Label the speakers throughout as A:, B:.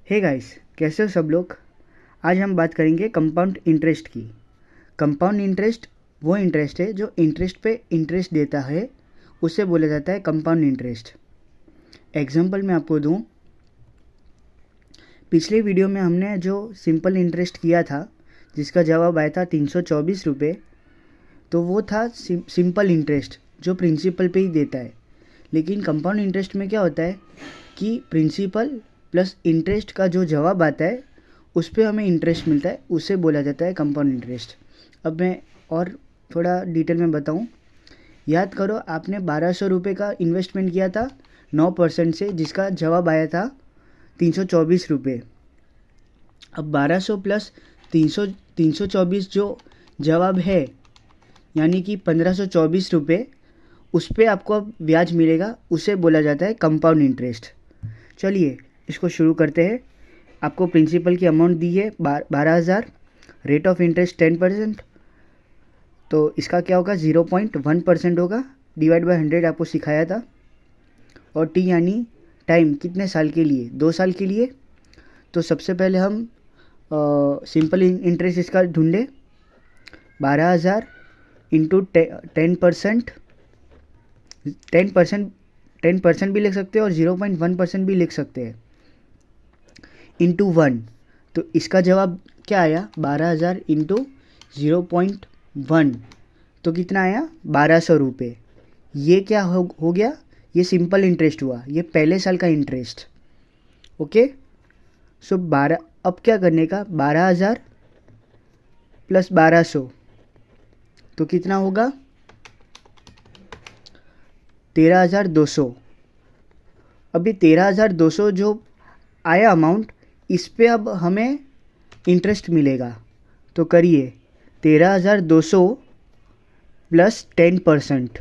A: Hey guys, कैसे हो सब लोग। आज हम बात करेंगे कंपाउंड इंटरेस्ट की। कंपाउंड इंटरेस्ट वो इंटरेस्ट है जो इंटरेस्ट पे इंटरेस्ट देता है, उसे बोला जाता है कंपाउंड इंटरेस्ट। एग्जांपल मैं आपको दूं, पिछले वीडियो में हमने जो सिंपल इंटरेस्ट किया था जिसका जवाब आया था 324 रुपये, तो वो था सिंपल इंटरेस्ट जो प्रिंसिपल पे ही देता है। लेकिन कंपाउंड इंटरेस्ट में क्या होता है कि प्रिंसिपल प्लस इंटरेस्ट का जो जवाब आता है उस पर हमें इंटरेस्ट मिलता है, उसे बोला जाता है कंपाउंड इंटरेस्ट। अब मैं और थोड़ा डिटेल में बताऊं। याद करो, आपने 1200 रुपये का इन्वेस्टमेंट किया था 9% से, जिसका जवाब आया था 324 रुपये। अब 1200 प्लस 324 जो जवाब है यानी कि 1524 रुपये, उस पर आपको अब ब्याज मिलेगा, उसे बोला जाता है कंपाउंड इंटरेस्ट। चलिए इसको शुरू करते हैं। आपको प्रिंसिपल की अमाउंट दी है 12,000, रेट ऑफ इंटरेस्ट 10%, तो इसका क्या होगा 0.1% होगा, डिवाइड बाय 100 आपको सिखाया था। और टी यानी टाइम, कितने साल के लिए, 2 साल के लिए। तो सबसे पहले हम सिंपल इंटरेस्ट इसका ढूंढे। 12,000 इंटू 10%, 10% भी लिख सकते हैं और 0.1% भी लिख सकते हैं, इंटू 1। तो इसका जवाब क्या आया, 12,000 इंटू 0.1, तो कितना आया 1200 रुपये। ये क्या हो गया, ये सिंपल इंटरेस्ट हुआ, ये पहले साल का इंटरेस्ट। ओके, सो 12, अब क्या करने का, 12,000 प्लस 1200 तो कितना होगा 13,200। अभी 13,200 जो आया अमाउंट, इस पे अब हमें इंटरेस्ट मिलेगा। तो करिए 13,200 प्लस 10%,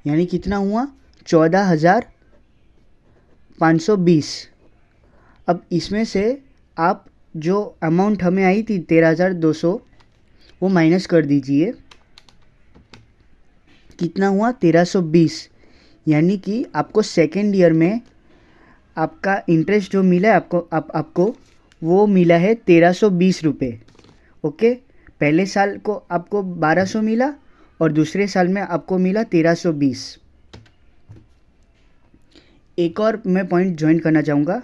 A: यानी कितना हुआ 14,520। अब इसमें से आप जो अमाउंट हमें आई थी 13,200 वो माइनस कर दीजिए, कितना हुआ 1320। यानी कि आपको सेकेंड ईयर में आपका इंटरेस्ट जो मिला है आपको वो मिला है 1320 रुपये। ओके, पहले साल को आपको 1200 मिला और दूसरे साल में आपको मिला 1320। एक और मैं पॉइंट ज्वाइन करना चाहूँगा।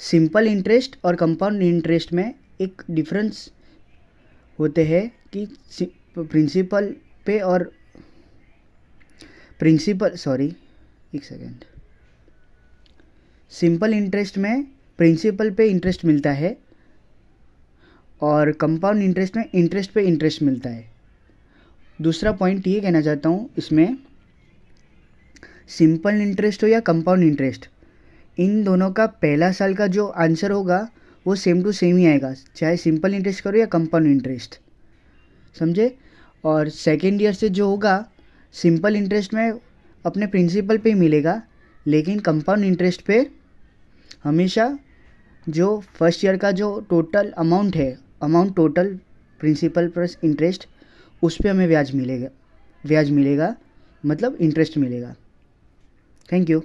A: सिंपल इंटरेस्ट और कंपाउंड इंटरेस्ट में एक डिफरेंस होते हैं कि प्रिंसिपल पे और एक सेकेंड, सिंपल इंटरेस्ट में प्रिंसिपल पे इंटरेस्ट मिलता है और कंपाउंड इंटरेस्ट में इंटरेस्ट पे इंटरेस्ट मिलता है। दूसरा पॉइंट ये कहना चाहता हूँ, इसमें सिंपल इंटरेस्ट हो या कंपाउंड इंटरेस्ट, इन दोनों का पहला साल का जो आंसर होगा वो सेम टू सेम ही आएगा, चाहे सिंपल इंटरेस्ट करो या कंपाउंड इंटरेस्ट, समझे। और सेकेंड ईयर से जो होगा, सिंपल इंटरेस्ट में अपने प्रिंसिपल पे ही मिलेगा, लेकिन कंपाउंड इंटरेस्ट पे हमेशा जो फर्स्ट ईयर का जो टोटल अमाउंट है, amount total principal plus interest, उस पे हमें ब्याज मिलेगा, मतलब इंटरेस्ट मिलेगा। Thank you.